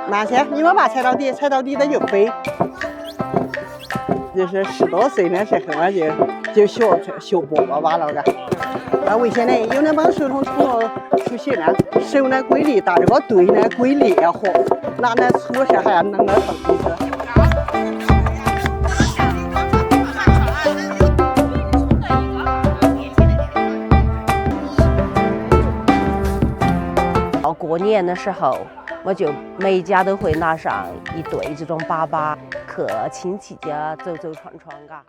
拿去，你们把踩到底，踩到底它就飞。就是10多岁的时候就学饽饽把那个。那危险的，有那帮手童出去呢，手呢鬼力大，这个队呢鬼烈火，那粗是还要弄那凳子。到过年的时候，我就每家都会拿上一对这种粑粑，去亲戚家走走串串，嘎。